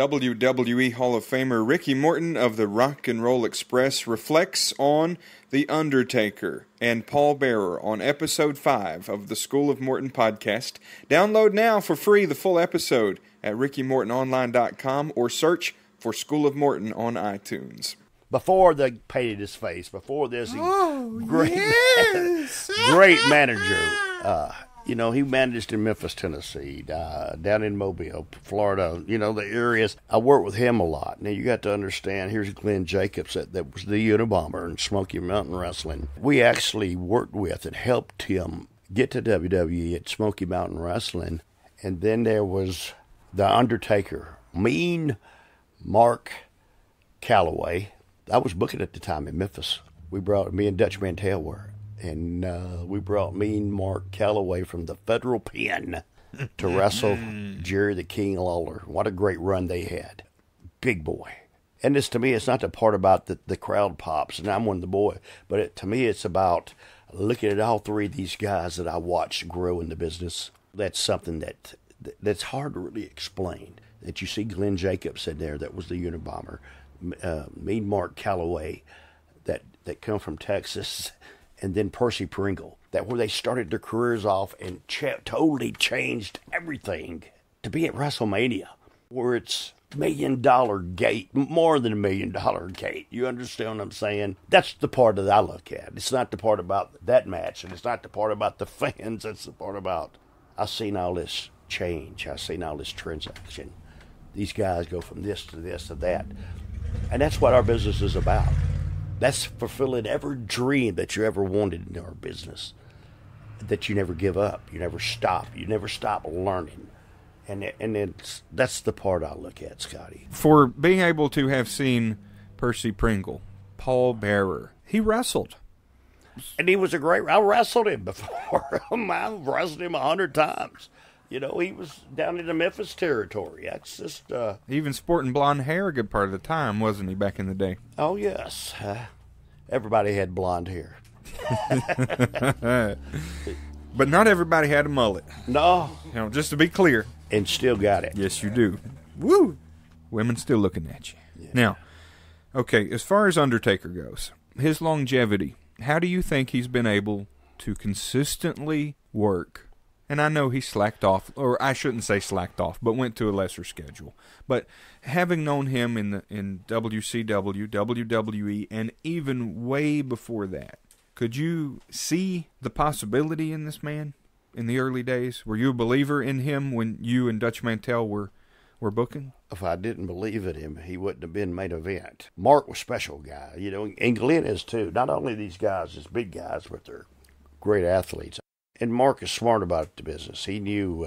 WWE Hall of Famer Ricky Morton of the Rock and Roll Express reflects on The Undertaker and Paul Bearer on Episode 5 of the School of Morton podcast. Download now for free the full episode at rickymortononline.com or search for School of Morton on iTunes. Before they painted his face, before this, great manager. He managed in Memphis, Tennessee, down in Mobile, Florida, the areas. I worked with him a lot. Now, you got to understand, here's Glenn Jacobs that was the Unabomber in Smoky Mountain Wrestling. We actually worked with and helped him get to WWE at Smoky Mountain Wrestling. And then there was The Undertaker, Mean Mark Calloway. I was booking at the time in Memphis. Me and Dutch Mantell were. And we brought Mean Mark Calloway from the Federal Pen to wrestle Jerry the King Lawler. What a great run they had. Big boy. And to me, it's not the part about the crowd pops, and I'm one of the boys. But to me, it's about looking at all three of these guys that I watched grow in the business. That's something that's hard to really explain. That you see Glenn Jacobs in there, that was the Unabomber. Mean Mark Calloway, that come from Texas. And then Percy Pringle, that where they started their careers off and totally changed everything to be at WrestleMania, where it's $1 million gate, more than $1 million gate. You understand what I'm saying? That's the part that I look at. It's not the part about that match, and it's not the part about the fans. It's the part about, I've seen all this change. I've seen all this transaction. These guys go from this to this to that. And that's what our business is about. That's fulfilling every dream that you ever wanted in our business, that you never give up. You never stop. You never stop learning. And that's the part I look at, Scotty. For being able to have seen Percy Pringle, Paul Bearer, he wrestled. And he was I wrestled him before. I wrestled him 100 times. He was down in the Memphis territory. That's just... Even sporting blonde hair a good part of the time, wasn't he, back in the day? Oh, yes. Everybody had blonde hair. But not everybody had a mullet. No. Just to be clear. And still got it. Yes, you do. Woo! Women still looking at you. Yeah. Now, okay, as far as Undertaker goes, his longevity, how do you think he's been able to consistently work? And I know he slacked off, or I shouldn't say slacked off, but went to a lesser schedule. But having known him in WCW, WWE, and even way before that, could you see the possibility in this man in the early days? Were you a believer in him when you and Dutch Mantell were booking? If I didn't believe in him, he wouldn't have been main event. Mark was a special guy, and Glenn is too. Not only these guys, as big guys, but they're great athletes. And Mark is smart about the business. He knew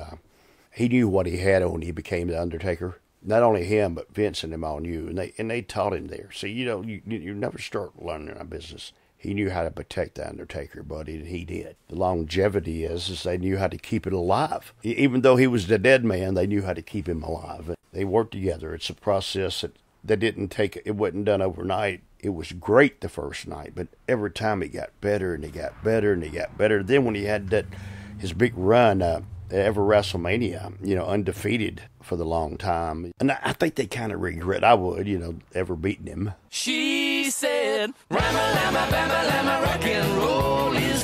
what he had when he became the Undertaker. Not only him, but Vince and them all knew, and they taught him there. So you never start learning a business. He knew how to protect the Undertaker, buddy, and he did. The longevity is they knew how to keep it alive. Even though he was the dead man, they knew how to keep him alive. They worked together. It's a process that didn't take. It wasn't done overnight. It was great the first night, but every time it got better and it got better and it got better. Then when he had his big run, ever WrestleMania, undefeated for the long time. And I think they kind of regret, I would, ever beating him. She said, Rama, Lama, Bama, Lama, rock and roll is